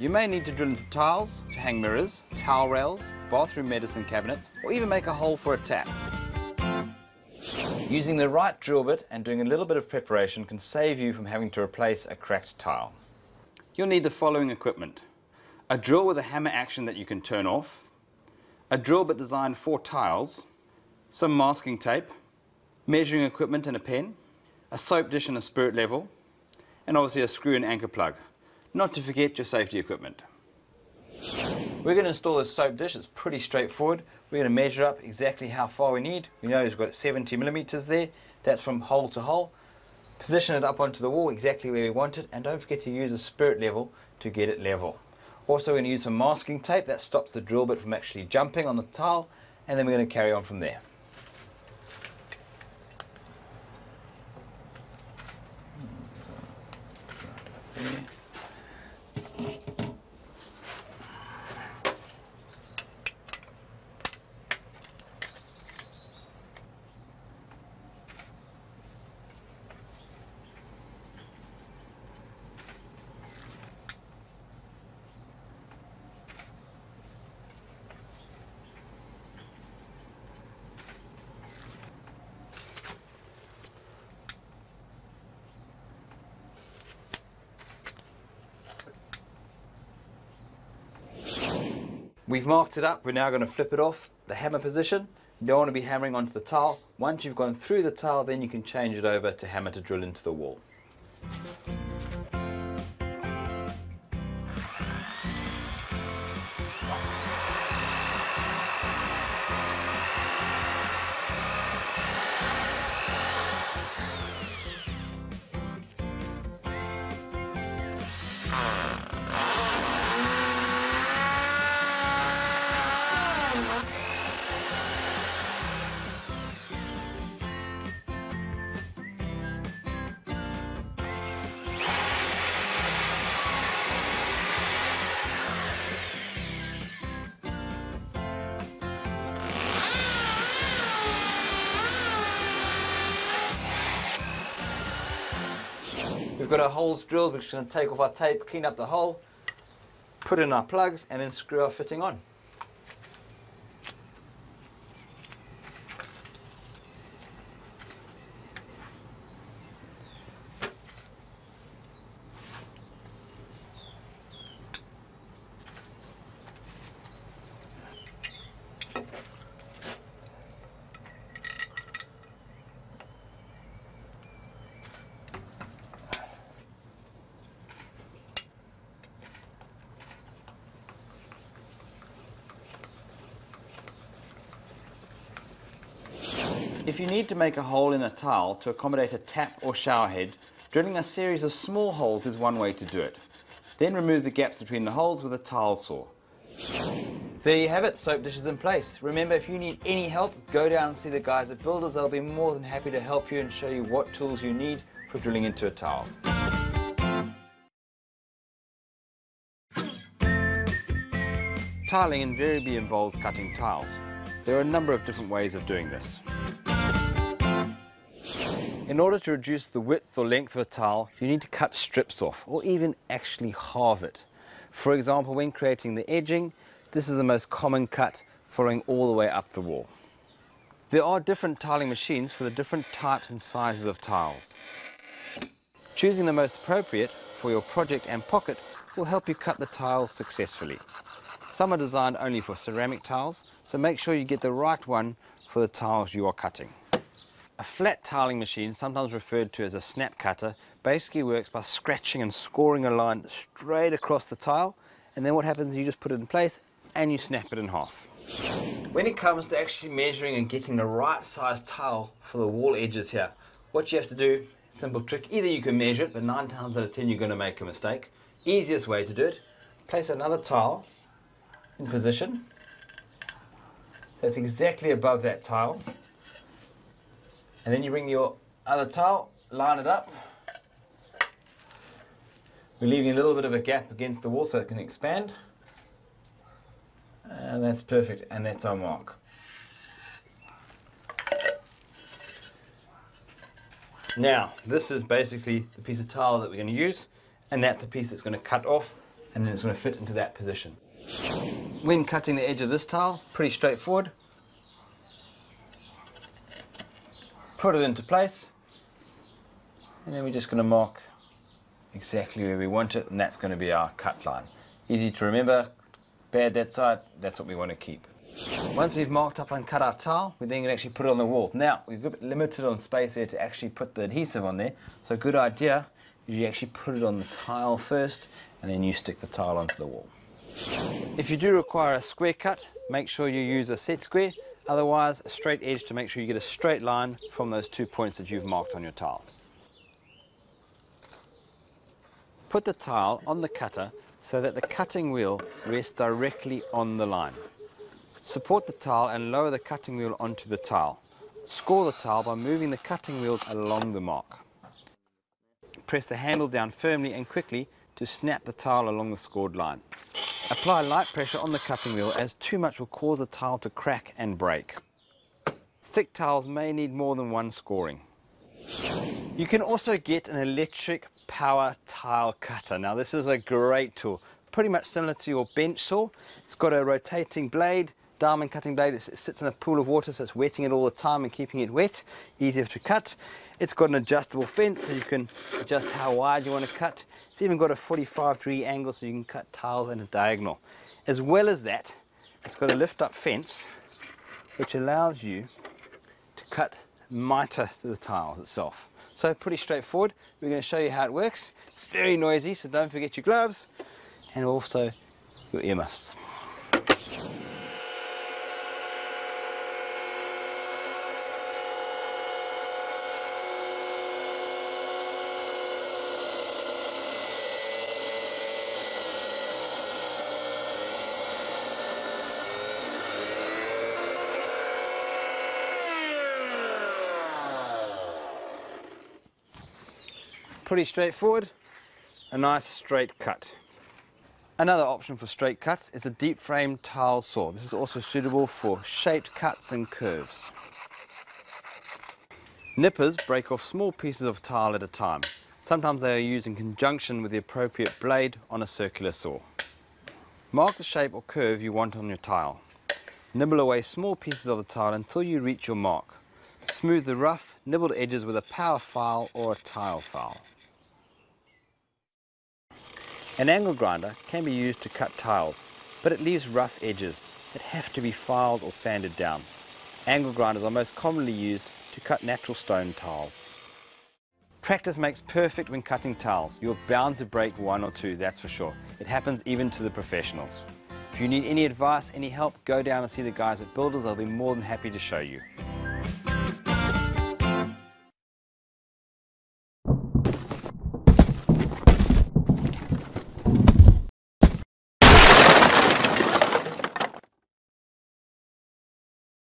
You may need to drill into tiles to hang mirrors, towel rails, bathroom medicine cabinets, or even make a hole for a tap. Using the right drill bit and doing a little bit of preparation can save you from having to replace a cracked tile. You'll need the following equipment: a drill with a hammer action that you can turn off, a drill bit designed for tiles, some masking tape, measuring equipment and a pen, a soap dish and a spirit level, and obviously a screw and anchor plug. Not to forget your safety equipment. We're going to install this soap dish. It's pretty straightforward. We're going to measure up exactly how far we need. We know we've got 70 millimeters there. That's from hole to hole. Position it up onto the wall exactly where we want it, and don't forget to use a spirit level to get it level. Also, we're going to use some masking tape that stops the drill bit from actually jumping on the tile, and then we're going to carry on from there. We've marked it up. We're now going to flip it off the hammer position. You don't want to be hammering onto the tile. Once you've gone through the tile, then you can change it over to hammer to drill into the wall. We've got our holes drilled. We're just going to take off our tape, clean up the hole, put in our plugs, and then screw our fitting on. If you need to make a hole in a tile to accommodate a tap or shower head, drilling a series of small holes is one way to do it. Then remove the gaps between the holes with a tile saw. There you have it, soap dish is in place. Remember, if you need any help, go down and see the guys at Builders. They'll be more than happy to help you and show you what tools you need for drilling into a tile. Tiling invariably involves cutting tiles. There are a number of different ways of doing this. In order to reduce the width or length of a tile, you need to cut strips off, or even actually halve it. For example, when creating the edging, this is the most common cut, following all the way up the wall. There are different tiling machines for the different types and sizes of tiles. Choosing the most appropriate for your project and pocket will help you cut the tiles successfully. Some are designed only for ceramic tiles, so make sure you get the right one for the tiles you are cutting. A flat tiling machine, sometimes referred to as a snap cutter, basically works by scratching and scoring a line straight across the tile, and then what happens is you just put it in place and you snap it in half. When it comes to actually measuring and getting the right size tile for the wall edges here, what you have to do, simple trick, either you can measure it, but 9 times out of 10 you're going to make a mistake. Easiest way to do it, place another tile in position, so it's exactly above that tile. And then you bring your other tile, line it up. We're leaving a little bit of a gap against the wall so it can expand. And that's perfect, and that's our mark. Now, this is basically the piece of tile that we're going to use, and that's the piece that's going to cut off and then it's going to fit into that position. When cutting the edge of this tile, pretty straightforward. Put it into place, and then we're just going to mark exactly where we want it, and that's going to be our cut line. Easy to remember, bad that side, that's what we want to keep. Once we've marked up and cut our tile, we then can actually put it on the wall. Now, we've got limited on space there to actually put the adhesive on there, so a good idea is you actually put it on the tile first, and then you stick the tile onto the wall. If you do require a square cut, make sure you use a set square, otherwise a straight edge to make sure you get a straight line from those 2 points that you've marked on your tile. Put the tile on the cutter so that the cutting wheel rests directly on the line. Support the tile and lower the cutting wheel onto the tile. Score the tile by moving the cutting wheels along the mark. Press the handle down firmly and quickly to snap the tile along the scored line. Apply light pressure on the cutting wheel, as too much will cause the tile to crack and break. Thick tiles may need more than one scoring. You can also get an electric power tile cutter. Now this is a great tool, pretty much similar to your bench saw. It's got a rotating blade, diamond cutting blade. It sits in a pool of water, so it's wetting it all the time and keeping it wet, easier to cut. It's got an adjustable fence, so you can adjust how wide you want to cut. It's even got a 45-degree angle, so you can cut tiles in a diagonal. As well as that, it's got a lift-up fence, which allows you to cut mitre to the tiles itself. So pretty straightforward. We're going to show you how it works. It's very noisy, so don't forget your gloves and also your earmuffs. Pretty straightforward, a nice straight cut. Another option for straight cuts is a deep frame tile saw. This is also suitable for shaped cuts and curves. Nippers break off small pieces of tile at a time. Sometimes they are used in conjunction with the appropriate blade on a circular saw. Mark the shape or curve you want on your tile. Nibble away small pieces of the tile until you reach your mark. Smooth the rough, nibbled edges with a power file or a tile file. An angle grinder can be used to cut tiles, but it leaves rough edges that have to be filed or sanded down. Angle grinders are most commonly used to cut natural stone tiles. Practice makes perfect when cutting tiles. You're bound to break one or two, that's for sure. It happens even to the professionals. If you need any advice, any help, go down and see the guys at Builders. They'll be more than happy to show you.